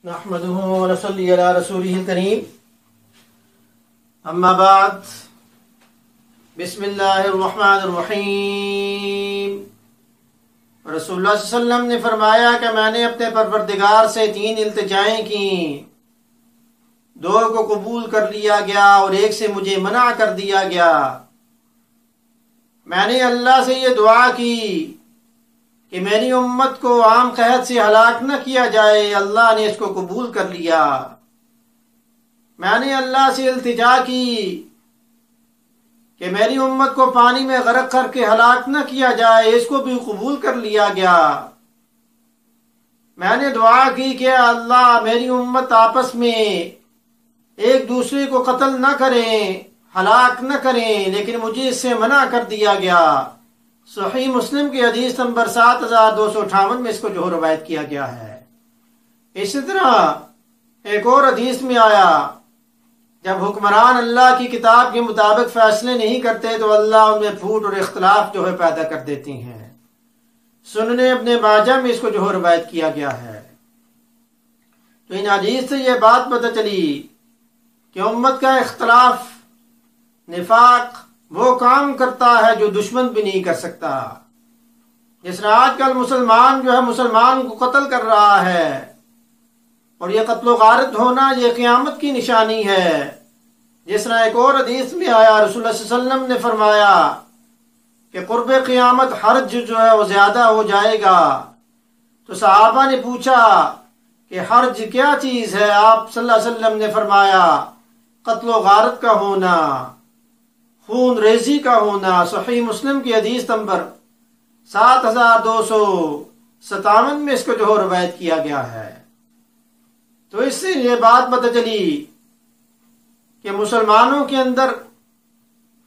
نحمده ونصلي على رسوله الكريم اما بعد بسم اللہ الرحمن الرحیم۔ رسول اللہ صلی اللہ علیہ وسلم نے فرمایا کہ میں نے اپنے پروردگار سے 3 التجائیں کی، 2 کو قبول کر لیا گیا اور 1 سے مجھے منع کر دیا گیا۔ میں نے اللہ سے یہ دعا کی کہ میری امت کو عام قحط سے ہلاک نہ کیا جائے، اللہ نے اس کو قبول کر لیا۔ میں نے اللہ سے التجا کی کہ میری امت کو پانی میں غرق کر کے ہلاک نہ کیا جائے، اس کو بھی قبول کر لیا گیا۔ میں نے دعا کی کہ اللہ میری امت آپس میں ایک دوسرے کو قتل نہ کریں، ہلاک نہ کریں، لیکن مجھے اس سے منع کر دیا گیا۔ صحیح مسلم کی حدیث نمبر 7258 میں اس کو جو روایت کیا گیا ہے۔ اسی طرح ایک اور حدیث میں آیا، جب حکمران اللہ کی کتاب کے مطابق فیصلے نہیں کرتے تو اللہ ان میں پھوٹ اور اختلاف پیدا کر دیتی ہیں۔ سنن ابن ماجہ میں اس کو روایت کیا گیا ہے۔ تو ان حدیث سے یہ بات پتہ چلی کہ امت کا اختلاف، نفاق وہ کام کرتا ہے جو دشمن بھی نہیں کر سکتا۔ جس طرح آج کل مسلمان مسلمان کو قتل کر رہا ہے، اور یہ قتل و غارت ہونا یہ قیامت کی نشانی ہے۔ جس طرح ایک اور حدیث میں آیا، رسول اللہ صلی اللہ علیہ وسلم نے فرمایا کہ قرب قیامت حرج وہ زیادہ ہو جائے گا۔ تو صحابہ نے پوچھا کہ حرج کیا چیز ہے؟ آپ صلی اللہ علیہ وسلم نے فرمایا قتل و غارت کا ہونا، خون ریزی کا ہونا۔ صحیح مسلم کی حدیث نمبر 7257 میں اس کو روایت کیا گیا ہے۔ تو اس سے یہ بات پتہ چلی کہ مسلمانوں کے اندر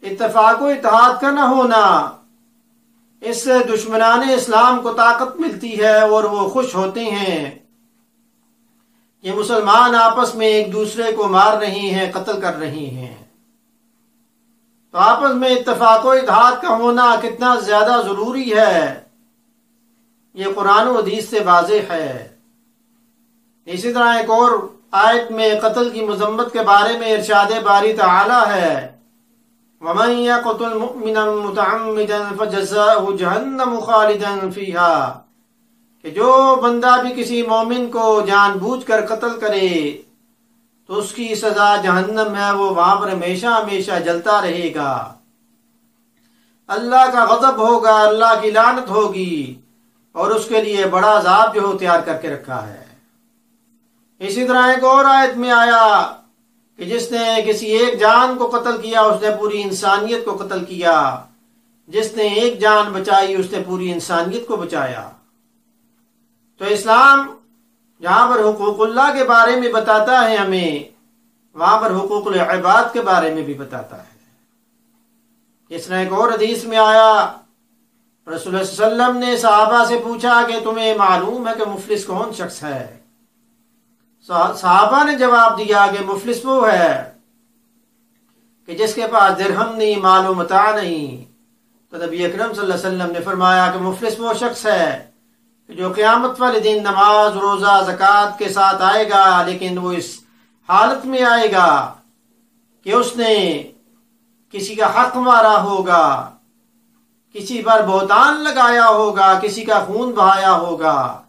اتفاق و اتحاد کا نہ ہونا، اس سے دشمنان اسلام کو طاقت ملتی ہے اور وہ خوش ہوتے ہیں کہ مسلمان آپس میں ایک دوسرے کو مار رہے ہیں، قتل کر رہے ہیں۔ تو آپس میں اتفاق و اتحاد کا ہونا کتنا زیادہ ضروری ہے، یہ قرآن و حدیث سے واضح ہے۔ اسی طرح ایک اور آیت میں قتل کی مذمت کے بارے میں ارشاد باری تعالی ہے، وَمَن يَقْتُلْ مُؤْمِنًا مُتَعَمِّدًا فَجَزَاؤُهُ جَهَنَّمُ خَالِدًا فِيهَا، کہ جو بندہ بھی کسی مومن کو جان بوجھ کر قتل کرے تو اس کی سزا جہنم ہے، وہ وہاں پر ہمیشہ ہمیشہ جلتا رہے گا۔ اللہ کا غضب ہوگا، اللہ کی لعنت ہوگی، اور اس کے لیے بڑا عذاب تیار کر کے رکھا ہے۔ اسی طرح ایک اور آیت میں آیا کہ جس نے کسی ایک جان کو قتل کیا اس نے پوری انسانیت کو قتل کیا، جس نے ایک جان بچائی اس نے پوری انسانیت کو بچایا۔ تو اسلام جہاں پر حقوق اللہ کے بارے میں بتاتا ہے ہمیں، وہاں پر حقوق العباد کے بارے میں بھی بتاتا ہے۔ اس نے ایک اور حدیث میں آیا، رسول اللہ صلی اللہ علیہ وسلم نے صحابہ سے پوچھا کہ تمہیں معلوم ہے کہ مفلس کون شخص ہے؟ صحابہ نے جواب دیا کہ مفلس وہ ہے کہ جس کے پاس درہم نہیں، مال و متاع نہیں۔ تو نبی اکرم صلی اللہ علیہ وسلم نے فرمایا کہ مفلس وہ شخص ہے جو قیامت والے دن نماز، روزہ، زکوٰۃ کے ساتھ آئے گا، لیکن وہ اس حالت میں آئے گا کہ اس نے کسی کا حق مارا ہوگا، کسی پر بہتان لگایا ہوگا، کسی کا خون بہایا ہوگا،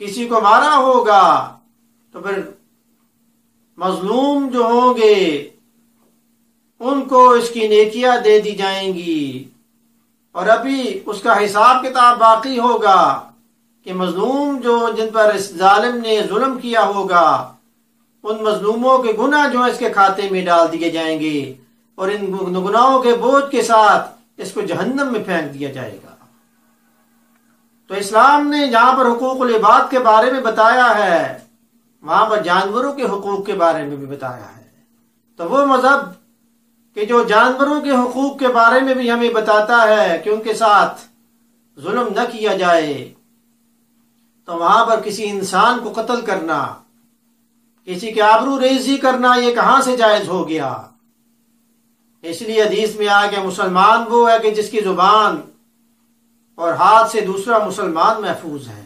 کسی کو مارا ہوگا۔ تو پھر مظلوم جو ہوں گے ان کو اس کی نیکیاں دے دی جائیں گی، اور ابھی اس کا حساب کتاب باقی ہوگا کہ مظلوم جن پر اس ظالم نے ظلم کیا ہوگا، ان مظلوموں کے گناہ اس کے کھاتے میں ڈال دیے جائیں گے، اور ان گناہوں کے بوجھ کے ساتھ اس کو جہنم میں پھینک دیا جائے گا۔ تو اسلام نے جہاں پر حقوق العباد کے بارے میں بتایا ہے، وہاں پر جانوروں کے حقوق کے بارے میں بھی بتایا ہے۔ تو وہ مذہب کہ جو جانوروں کے حقوق کے بارے میں بھی ہمیں بتاتا ہے کہ ان کے ساتھ ظلم نہ کیا جائے، تو وہاں پر کسی انسان کو قتل کرنا، کسی کے آبرو ریزی کرنا، یہ کہاں سے جائز ہو گیا؟ اس لیے حدیث میں آیا کہ مسلمان وہ ہے کہ جس کی زبان اور ہاتھ سے دوسرا مسلمان محفوظ ہے۔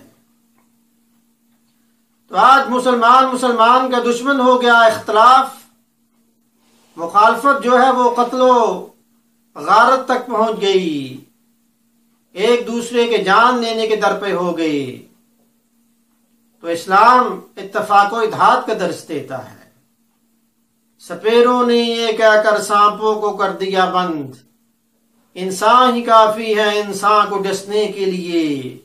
تو آج مسلمان کا دشمن ہو گیا، اختلاف مخالفت جو ہے وہ قتل و غارت تک پہنچ گئی، ایک دوسرے کے جان لینے کے در پہ ہو گئی۔ تو اسلام اتفاق و اتحاد کا درس دیتا ہے۔ سپیروں نے یہ کہہ کر سانپوں کو کر دیا بند، انسان ہی کافی ہے انسان کو ڈسنے کے لیے،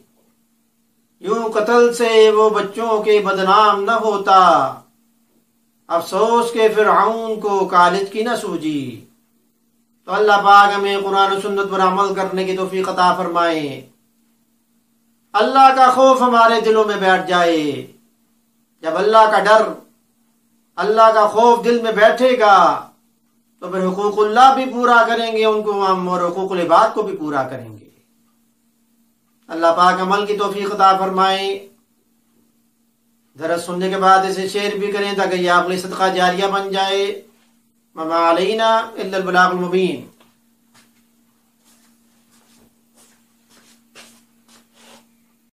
یوں قتل سے وہ بچوں کے بدنام نہ ہوتا، افسوس کے فرعون کو کالج کی نہ سوجی۔ تو اللہ پاک ہمیں قرآن و سنت پر عمل کرنے کی توفیق عطا فرمائے، اللہ کا خوف ہمارے دلوں میں بیٹھ جائے۔ جب اللہ کا ڈر، اللہ کا خوف دل میں بیٹھے گا تو پھر حقوق اللہ بھی پورا کریں گے ان کو ہم، اور حقوق العباد کو بھی پورا کریں گے۔ اللہ پاک عمل کی توفیق عطا فرمائے۔ درس سننے کے بعد اسے شیئر بھی کریں تاکہ یہ آپ کے لیے صدقہ جاریہ بن جائے۔ وما علینا الا البلاغ المبین۔